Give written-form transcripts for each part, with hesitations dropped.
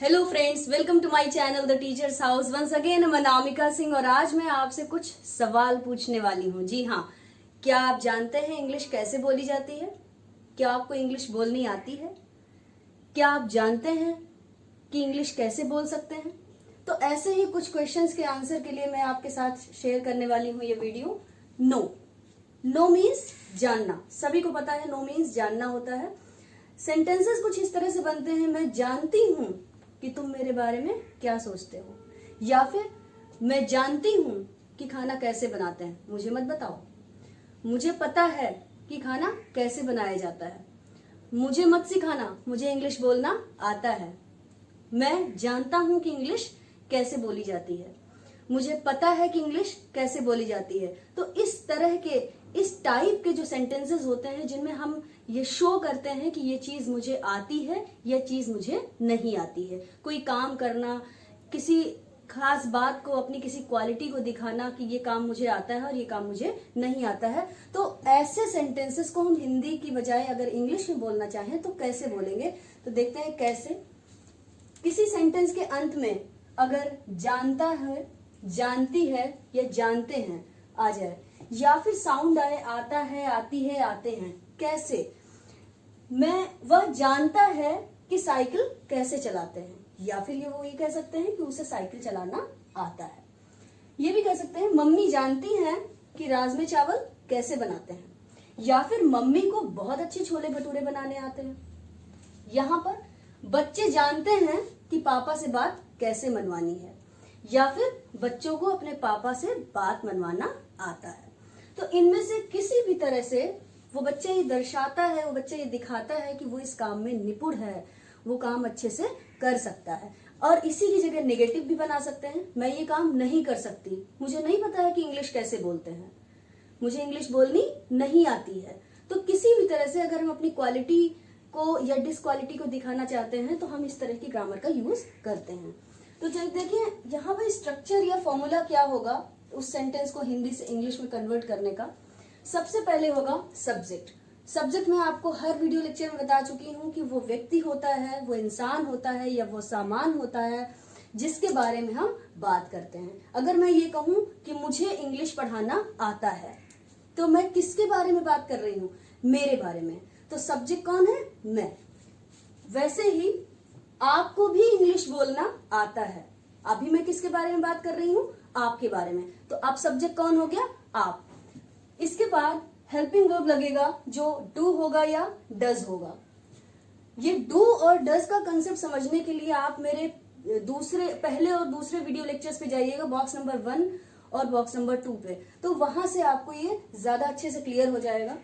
Hello friends, welcome to my channel the teachers house. Once again मैं अनामिका सिंह और आज मैं आपसे कुछ सवाल पूछने वाली हूँ। जी हाँ, क्या आप जानते हैं इंग्लिश कैसे बोली जाती है? क्या आपको इंग्लिश बोलनी आती है? क्या आप जानते हैं कि इंग्लिश कैसे बोल सकते हैं? तो ऐसे ही कुछ क्वेश्चंस के आंसर के लिए मैं आपके साथ शेयर करने वाली हूँ ये वीडियो। नो मीन्स जानना, सभी को पता है नो मीन्स जानना होता है। सेंटेंसेस कुछ इस तरह से बनते हैं, मैं जानती हूँ कि तुम मेरे बारे में क्या सोचते हो, या फिर मैं जानती हूं कि खाना कैसे बनाते हैं, मुझे मत बताओ। मुझे पता है कि खाना कैसे बनाया जाता है, मुझे मत सिखाना, मुझे इंग्लिश बोलना आता है। मैं जानता हूं कि इंग्लिश कैसे बोली जाती है, मुझे पता है कि इंग्लिश कैसे बोली जाती है। तो इस तरह के, इस टाइप के जो सेंटेंसेस होते हैं जिनमें हम ये शो करते हैं कि ये चीज मुझे आती है, ये चीज मुझे नहीं आती है। कोई काम करना, किसी खास बात को, अपनी किसी क्वालिटी को दिखाना कि ये काम मुझे आता है और ये काम मुझे नहीं आता है। तो ऐसे सेंटेंसेस को हम हिंदी की बजाय अगर इंग्लिश में बोलना चाहें तो कैसे बोलेंगे, तो देखते हैं कैसे। किसी सेंटेंस के अंत में अगर जानता है, जानती है या जानते हैं आ जाए, या फिर साउंड आए आता है, आती है, आते हैं, कैसे? वह जानता है कि साइकिल कैसे चलाते हैं, या फिर वो ये कह सकते हैं कि उसे साइकिल चलाना आता है। ये भी कह सकते हैं मम्मी जानती हैं कि राजमे चावल कैसे बनाते हैं, या फिर मम्मी को बहुत अच्छे छोले भटूरे बनाने आते हैं। यहाँ पर बच्चे जानते हैं कि पापा से बात कैसे मनवानी है, या फिर बच्चों को अपने पापा से बात मनवाना आता है। तो इनमें से किसी भी तरह से वो बच्चा ये दर्शाता है, वो बच्चा ये दिखाता है कि वो इस काम में निपुण है, वो काम अच्छे से कर सकता है। और इसी की जगह नेगेटिव भी बना सकते हैं, मैं ये काम नहीं कर सकती, मुझे नहीं पता है कि इंग्लिश कैसे बोलते हैं, मुझे इंग्लिश बोलनी नहीं आती है। तो किसी भी तरह से अगर हम अपनी क्वालिटी को या डिसक्वालिटी को दिखाना चाहते हैं तो हम इस तरह की ग्रामर का यूज करते हैं। तो देखिए यहाँ पर स्ट्रक्चर या फॉर्मूला क्या होगा उस सेंटेंस को हिंदी से इंग्लिश में कन्वर्ट करने का। सबसे पहले होगा सब्जेक्ट। सब्जेक्ट मैं आपको हर वीडियो लेक्चर में बता चुकी हूँ कि वो व्यक्ति होता है, वो इंसान होता है, या वो सामान होता है जिसके बारे में हम बात करते हैं। अगर मैं ये कहूँ कि मुझे इंग्लिश पढ़ाना आता है, तो मैं किसके बारे में बात कर रही हूँ? मेरे बारे में। तो सब्जेक्ट कौन है? मैं। वैसे ही आपको भी इंग्लिश बोलना आता है, अभी मैं किसके बारे में बात कर रही हूँ? आपके बारे में। तो अब सब्जेक्ट कौन हो गया? आप। इसके बाद हेल्पिंग वर्ब लगेगा जो डू होगा या डज होगा। ये डू और डज का कंसेप्ट समझने के लिए आप मेरे पहले और दूसरे वीडियो लेक्चर्स पे जाइएगा, बॉक्स नंबर 1 और बॉक्स नंबर 2 पे, तो वहां से आपको ये ज्यादा अच्छे से क्लियर हो जाएगा।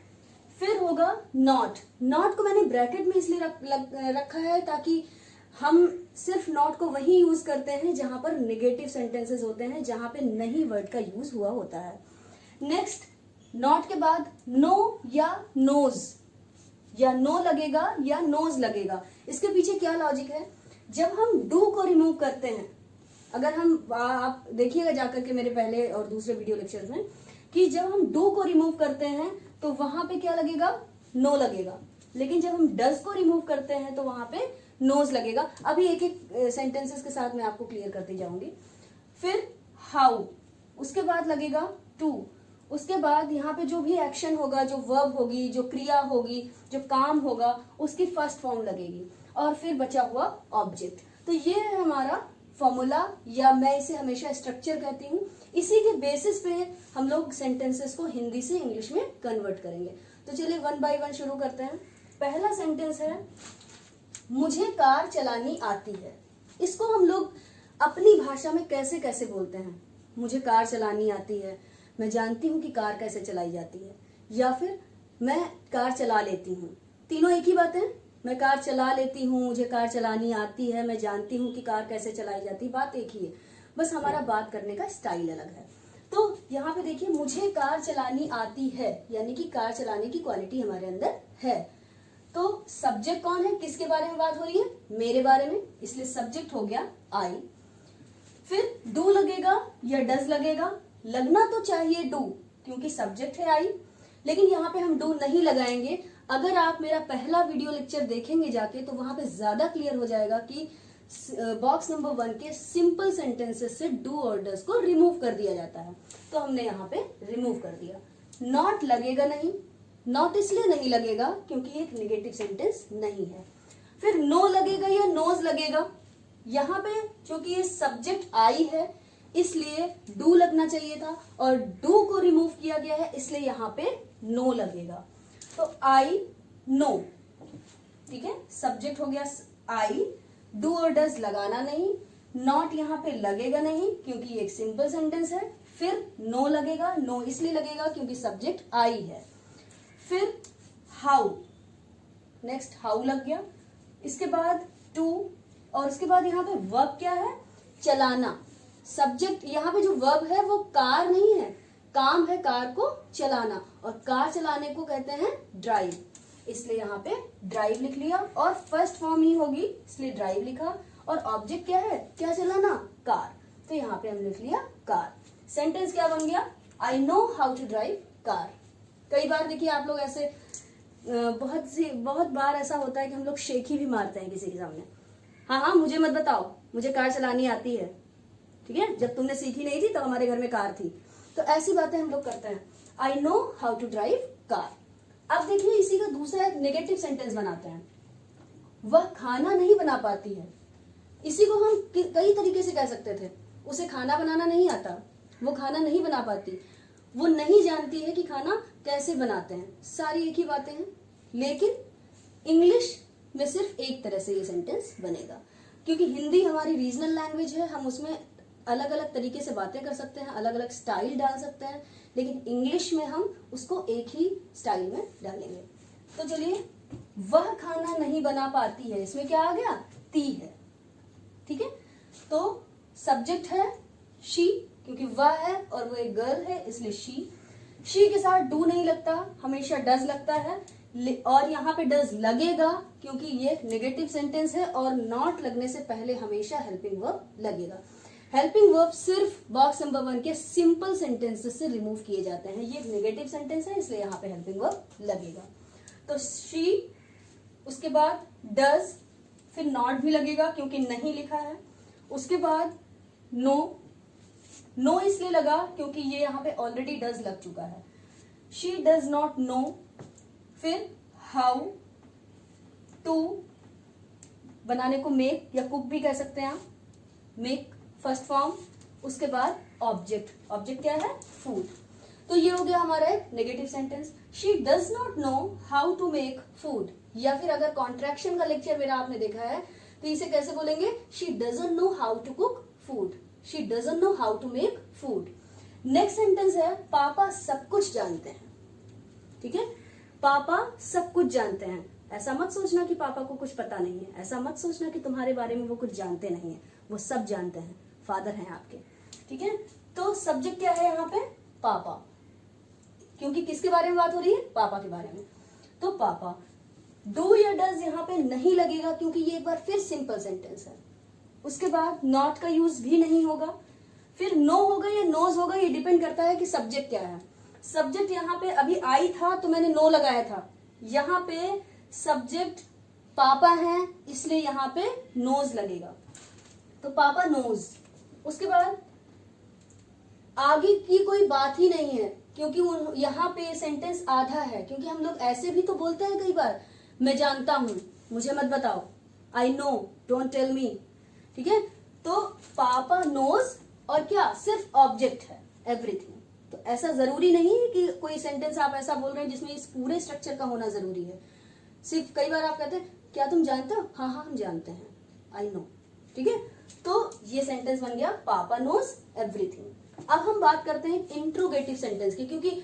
फिर होगा नॉट। नॉट को मैंने ब्रैकेट में इसलिए रखा है ताकि हम सिर्फ नॉट को वही यूज करते हैं जहां पर नेगेटिव सेंटेंसेस होते हैं, जहां पे नहीं वर्ड का यूज हुआ होता है। नेक्स्ट, नॉट के बाद नो या नोज, या नो लगेगा या नोज लगेगा। इसके पीछे क्या लॉजिक है? जब हम डू को रिमूव करते हैं, अगर हम, आप देखिएगा जाकर के मेरे पहले और दूसरे वीडियो लेक्चर में, कि जब हम डू को रिमूव करते हैं तो वहां पे क्या लगेगा? नो लगेगा। लेकिन जब हम डज को रिमूव करते हैं तो वहां पे नोज लगेगा। अभी एक एक सेंटेंसेस के साथ मैं आपको क्लियर करती जाऊंगी। फिर हाउ, उसके बाद लगेगा टू, उसके बाद यहाँ पे जो भी एक्शन होगा, जो वर्ब होगी, जो क्रिया होगी, जो काम होगा, उसकी फर्स्ट फॉर्म लगेगी, और फिर बचा हुआ ऑब्जेक्ट। तो ये है हमारा फॉर्मूला, या मैं इसे हमेशा स्ट्रक्चर कहती हूँ। इसी के बेसिस पे हम लोग सेंटेंसेस को हिंदी से इंग्लिश में कन्वर्ट करेंगे। तो चलिए 1 बाय 1 शुरू करते हैं। पहला सेंटेंस है मुझे कार चलानी आती है। इसको हम लोग अपनी भाषा में कैसे कैसे बोलते हैं? मुझे कार चलानी आती है, मैं जानती हूं कि कार कैसे चलाई जाती है, या फिर मैं कार चला लेती हूँ। तीनों एक ही बात है, मैं कार चला लेती हूँ, मुझे कार चलानी आती है, मैं जानती हूँ कि कार कैसे चलाई जाती है, बात एक ही है, बस हमारा बात करने का स्टाइल अलग है। तो यहाँ पे देखिए मुझे कार चलानी आती है, यानी कि कार चलाने की क्वालिटी हमारे अंदर है। तो सब्जेक्ट कौन है? किसके बारे में बात हो रही है? मेरे बारे में, इसलिए सब्जेक्ट हो गया आई। फिर डू लगेगा या डज लगेगा? लगना तो चाहिए डू, क्योंकि सब्जेक्ट है आई, लेकिन यहाँ पे हम डू नहीं लगाएंगे। अगर आप मेरा पहला वीडियो लेक्चर देखेंगे जाके तो वहां पे ज्यादा क्लियर हो जाएगा कि बॉक्स नंबर 1 के सिंपल सेंटेंसेस से डू और डज को रिमूव कर दिया जाता है। तो हमने यहाँ पे रिमूव कर दिया। नॉट लगेगा नहीं, नॉट इसलिए नहीं लगेगा क्योंकि ये एक नेगेटिव सेंटेंस नहीं है। फिर नो लगेगा या नोज लगेगा, यहाँ पे क्योंकि ये सब्जेक्ट आई है इसलिए डू लगना चाहिए था और डू को रिमूव किया गया है इसलिए यहाँ पे नो लगेगा। तो आई नो, ठीक है, सब्जेक्ट हो गया आई, डू और डज लगाना नहीं, नॉट यहाँ पे लगेगा नहीं क्योंकि ये एक सिंपल सेंटेंस है। फिर नो लगेगा, नो इसलिए लगेगा क्योंकि सब्जेक्ट आई है। फिर हाउ, नेक्स्ट हाउ लग गया, इसके बाद टू, और उसके बाद यहाँ पे वर्ब क्या है, चलाना। सब्जेक्ट यहाँ पे जो वर्ब है वो कार नहीं है, काम है कार को चलाना, और कार चलाने को कहते हैं ड्राइव, इसलिए यहाँ पे ड्राइव लिख लिया। और फर्स्ट फॉर्म ही होगी इसलिए ड्राइव लिखा। और ऑब्जेक्ट क्या है, क्या चलाना, कार, तो यहाँ पे हम लिख लिया कार। सेंटेंस क्या बन गया, I know how to drive car. कई बार देखिए आप लोग ऐसे बहुत बार ऐसा होता है कि हम लोग शेखी भी मारते हैं किसी के सामने, हाँ हाँ मुझे मत बताओ, मुझे कार चलानी आती है, ठीक है, जब तुमने सीखी नहीं थी तो हमारे घर में कार थी। तो ऐसी बातें हम लोग करते हैं, I know how to drive car. अब देखिए इसी का दूसरा एक नेगेटिव सेंटेंस बनाते हैं, वह खाना नहीं बना पाती है। इसी को हम कई तरीके से कह सकते थे, उसे खाना बनाना नहीं आता, वो खाना नहीं बना पाती, वो नहीं जानती है कि खाना कैसे बनाते हैं। सारी एक ही बातें हैं, लेकिन इंग्लिश में सिर्फ एक तरह से ये सेंटेंस बनेगा, क्योंकि हिंदी हमारी रीजनल लैंग्वेज है, हम उसमें अलग अलग तरीके से बातें कर सकते हैं, अलग अलग स्टाइल डाल सकते हैं, लेकिन इंग्लिश में हम उसको एक ही स्टाइल में डालेंगे। तो चलिए, वह खाना नहीं बना पाती है, इसमें क्या आ गया, ती है, ठीक है। तो सब्जेक्ट है शी, क्योंकि वह है और वो एक गर्ल है इसलिए शी के साथ डू नहीं लगता, हमेशा डज लगता है, और यहाँ पे डज लगेगा क्योंकि ये नेगेटिव सेंटेंस है, और नॉट लगने से पहले हमेशा हेल्पिंग वर्ब लगेगा। हेल्पिंग वर्ब सिर्फ बॉक्स नंबर 1 के सिंपल सेंटेंसेस से रिमूव किए जाते हैं। ये नेगेटिव सेंटेंस है इसलिए यहाँ पे हेल्पिंग वर्ब लगेगा। तो शी, उसके बाद डज, फिर नॉट भी लगेगा क्योंकि नहीं लिखा है, उसके बाद नो इसलिए लगा क्योंकि ये यहाँ पे ऑलरेडी डज लग चुका है, शी डज नॉट नो, फिर हाउ, टू बनाने को मेक या कुक भी कह सकते हैं आप, मेक फर्स्ट फॉर्म, उसके बाद ऑब्जेक्ट क्या है, फूड। तो ये हो गया हमारा एक negative sentence, she does not know how to make food. या फिर अगर कॉन्ट्रैक्शन का लेक्चर मेरा आपने देखा है तो इसे कैसे बोलेंगे, she doesn't know how to cook food, she doesn't know how to make food. Next sentence है, पापा सब कुछ जानते हैं, ठीक है, पापा सब कुछ जानते हैं। ऐसा मत सोचना कि पापा को कुछ पता नहीं है, ऐसा मत सोचना कि तुम्हारे बारे में वो कुछ जानते नहीं है, वो सब जानते हैं, फादर हैं आपके, ठीक है। तो सब्जेक्ट क्या है यहाँ पे, पापा, क्योंकि किसके बारे में बात हो रही है, पापा के बारे में। तो पापा, डू या डज यहाँ पे नहीं लगेगा क्योंकि ये एक बार फिर सिंपल सेंटेंस है। उसके बाद नॉट का यूज भी नहीं होगा, फिर नो होगा या नोज होगा, ये डिपेंड करता है कि सब्जेक्ट क्या है। सब्जेक्ट यहाँ पे अभी आई था तो मैंने नो लगाया था, यहाँ पे सब्जेक्ट पापा है इसलिए यहाँ पे नोज लगेगा, तो पापा नोज। उसके बाद आगे की कोई बात ही नहीं है क्योंकि यहाँ पे सेंटेंस आधा है, क्योंकि हम लोग ऐसे भी तो बोलते हैं कई बार, मैं जानता हूं, मुझे मत बताओ, I know, don't tell me, ठीक है। तो पापा नोज और क्या, सिर्फ ऑब्जेक्ट है, एवरीथिंग। तो ऐसा जरूरी नहीं है कि कोई सेंटेंस आप ऐसा बोल रहे हैं जिसमें इस पूरे स्ट्रक्चर का होना जरूरी है। सिर्फ कई बार आप कहते हैं क्या तुम जानते हो, हाँ हाँ हम जानते हैं, आई नो, ठीक है। तो ये सेंटेंस बन गया पापा नोज एवरीथिंग। अब हम बात करते हैं इंट्रोगेटिव सेंटेंस की, क्योंकि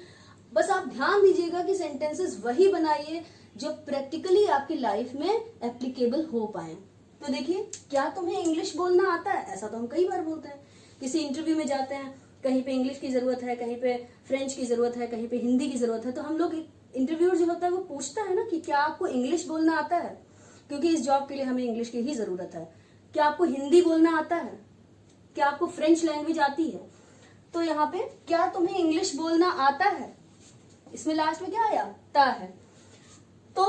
बस आप ध्यान दीजिएगा कि सेंटेंसेस वही बनाइए जो प्रैक्टिकली आपकी लाइफ में एप्लीकेबल हो पाए। तो देखिए, क्या तुम्हें इंग्लिश बोलना आता है, ऐसा तो हम कई बार बोलते हैं, किसी इंटरव्यू में जाते हैं, कहीं पे इंग्लिश की जरूरत है, कहीं पे फ्रेंच की जरूरत है, कहीं पे हिंदी की जरूरत है, तो हम लोग इंटरव्यूअर जो होता है वो पूछता है ना कि क्या आपको इंग्लिश बोलना आता है, क्योंकि इस जॉब के लिए हमें इंग्लिश की ही जरूरत है। क्या आपको हिंदी बोलना आता है, क्या आपको फ्रेंच लैंग्वेज आती है। तो यहाँ पे क्या तुम्हें इंग्लिश बोलना आता है, इसमें लास्ट में क्या आया, ता है। तो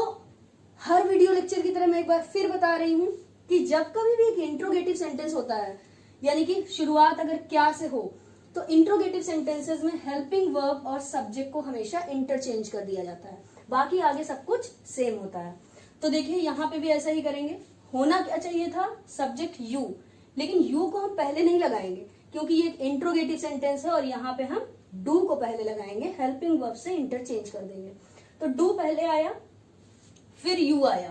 हर वीडियो लेक्चर की तरह मैं एक बार फिर बता रही हूँ कि जब कभी भी एक इंट्रोगेटिव सेंटेंस होता है, यानी कि शुरुआत अगर क्या से हो, तो इंट्रोगेटिव सेंटेंसेस में हेल्पिंग वर्ब और सब्जेक्ट को हमेशा इंटरचेंज कर दिया जाता है, बाकी आगे सब कुछ सेम होता है। तो देखिए यहाँ पे भी ऐसा ही करेंगे। होना क्या चाहिए था, सब्जेक्ट यू, लेकिन यू को हम पहले नहीं लगाएंगे क्योंकि ये एक इंट्रोगेटिव सेंटेंस है और यहाँ पे हम डू को पहले लगाएंगे, हेल्पिंग वर्ब से इंटरचेंज कर देंगे। तो डू पहले आया, फिर यू आया,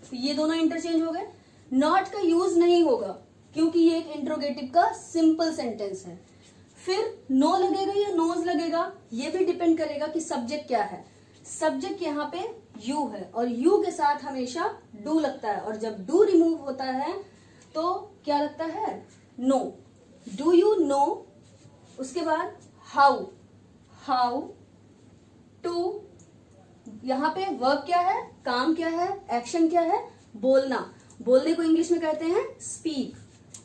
तो ये दोनों इंटरचेंज हो गए। नॉट का यूज नहीं होगा क्योंकि ये एक इंट्रोगेटिव का सिंपल सेंटेंस है। फिर नो लगेगा या नोज लगेगा, ये भी डिपेंड करेगा कि सब्जेक्ट क्या है। सब्जेक्ट यहाँ पे यू है और यू के साथ हमेशा डू लगता है, और जब डू रिमूव होता है तो क्या लगता है, नो। डू यू नो, उसके बाद हाउ, हाउ टू, यहाँ पे वर्ब क्या है, काम क्या है, एक्शन क्या है, बोलना। बोलने को इंग्लिश में कहते हैं स्पीक,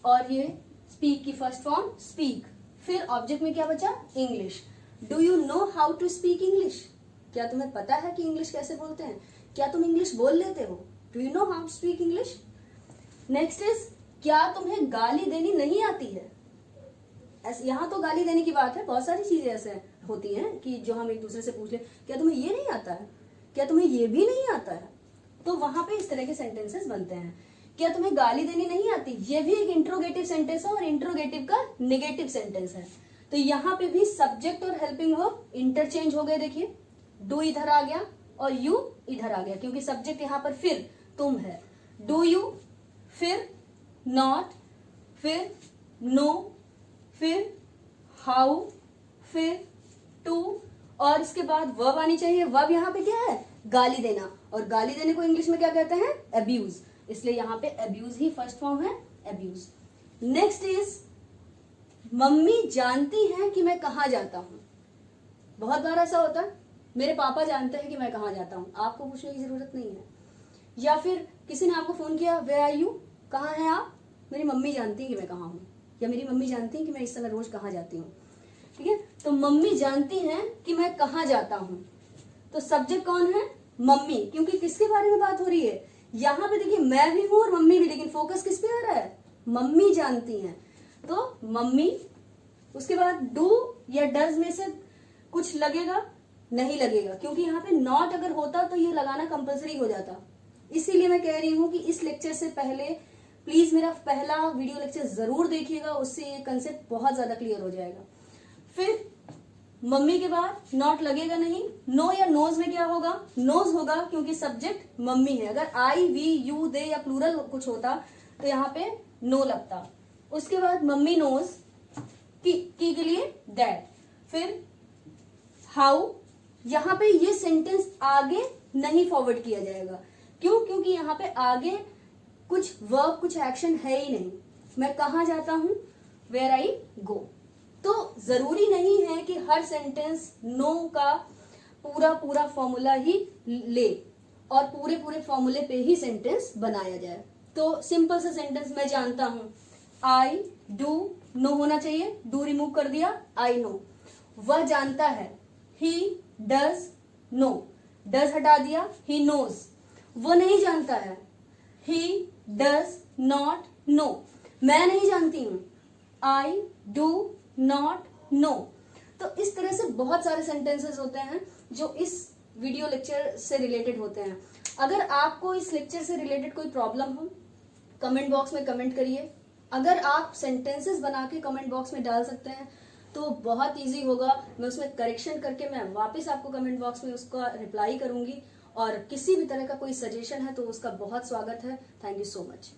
और ये स्पीक की फर्स्ट फॉर्म स्पीक। फिर ऑब्जेक्ट में क्या बचा, English. Do you know how to speak English, क्या तुम्हें पता है कि इंग्लिश कैसे बोलते हैं, क्या तुम इंग्लिश बोल लेते हो, do you know how to speak English. Next is, क्या तुम्हें गाली देनी नहीं आती है। ऐसे यहाँ तो गाली देने की बात है, बहुत सारी चीजें ऐसे होती हैं कि जो हम एक दूसरे से पूछ ले, क्या तुम्हें ये नहीं आता है, क्या तुम्हें ये भी नहीं आता है, तो वहां पे इस तरह के सेंटेंसेस बनते हैं। क्या तुम्हें गाली देनी नहीं आती, ये भी एक इंट्रोगेटिव सेंटेंस है और इंट्रोगेटिव का नेगेटिव सेंटेंस है। तो यहाँ पे भी सब्जेक्ट और हेल्पिंग वर्ब इंटरचेंज हो गए। देखिए डू इधर आ गया और यू इधर आ गया, क्योंकि सब्जेक्ट यहाँ पर फिर तुम है। डू यू, फिर नॉट, फिर नो, फिर हाउ, फिर टू, और इसके बाद वर्ब आनी चाहिए। वर्ब यहाँ पे क्या है, गाली देना, और गाली देने को इंग्लिश में क्या कहते हैं, अब्यूज, इसलिए यहाँ पे अब्यूज ही फर्स्ट फॉर्म है, अब्यूज। नेक्स्ट इज, मम्मी जानती हैं कि मैं कहाँ जाता हूँ। बहुत बार ऐसा होता है, मेरे पापा जानते हैं कि मैं कहाँ जाता हूँ, आपको पूछने की जरूरत नहीं है। या फिर किसी ने आपको फोन किया, वेयर आर यू, कहाँ हैं आप, मेरी मम्मी जानती है कि मैं कहाँ हूँ, या मेरी मम्मी जानती है कि मैं इस समय रोज कहाँ जाती हूँ। ठीक है, तो मम्मी जानती हैं कि मैं कहाँ जाता हूँ, तो सब्जेक्ट कौन है, मम्मी, क्योंकि किसके बारे में बात हो रही है, यहाँ पे देखिए मैं भी हूं और मम्मी भी, लेकिन फोकस किस पे आ रहा है, मम्मी जानती हैं, तो मम्मी। उसके बाद डू या डज में से कुछ लगेगा, नहीं लगेगा, क्योंकि यहाँ पे नॉट अगर होता तो ये लगाना कंपलसरी हो जाता। इसीलिए मैं कह रही हूं कि इस लेक्चर से पहले प्लीज मेरा पहला वीडियो लेक्चर जरूर देखिएगा, उससे ये कंसेप्ट बहुत ज्यादा क्लियर हो जाएगा। फिर मम्मी के बाद नॉट लगेगा नहीं। नो या नोज में क्या होगा, नोज होगा, क्योंकि सब्जेक्ट मम्मी है। अगर आई, वी, यू, दे या प्लूरल कुछ होता तो यहाँ पे नो लगता। उसके बाद मम्मी नोज की के लिए दैट। फिर हाउ, यहाँ पे ये सेंटेंस आगे नहीं फॉरवर्ड किया जाएगा, क्यों, क्योंकि यहाँ पे आगे कुछ वर्ब, कुछ एक्शन है ही नहीं। मैं कहाँ जाता हूं, वेयर आई गो। तो जरूरी नहीं है कि हर सेंटेंस नो का पूरा पूरा फॉर्मूला ही ले और पूरे पूरे फॉर्मूले पे ही सेंटेंस बनाया जाए। तो सिंपल सा सेंटेंस, मैं जानता हूं, आई डू, नो होना चाहिए, डू रिमूव कर दिया, आई नो। वह जानता है, ही डज नो, डज हटा दिया, ही नोज। वो नहीं जानता है, ही डज नॉट नो। मैं नहीं जानती हूं, आई डू नॉट नो। तो इस तरह से बहुत सारे सेंटेंसेस होते हैं जो इस वीडियो लेक्चर से रिलेटेड होते हैं। अगर आपको इस लेक्चर से रिलेटेड कोई प्रॉब्लम हो, कमेंट बॉक्स में कमेंट करिए। अगर आप सेंटेंसेस बना के कमेंट बॉक्स में डाल सकते हैं तो बहुत इजी होगा, मैं उसमें करेक्शन करके मैं वापस आपको कमेंट बॉक्स में उसका रिप्लाई करूंगी। और किसी भी तरह का कोई सजेशन है तो उसका बहुत स्वागत है। Thank you so much.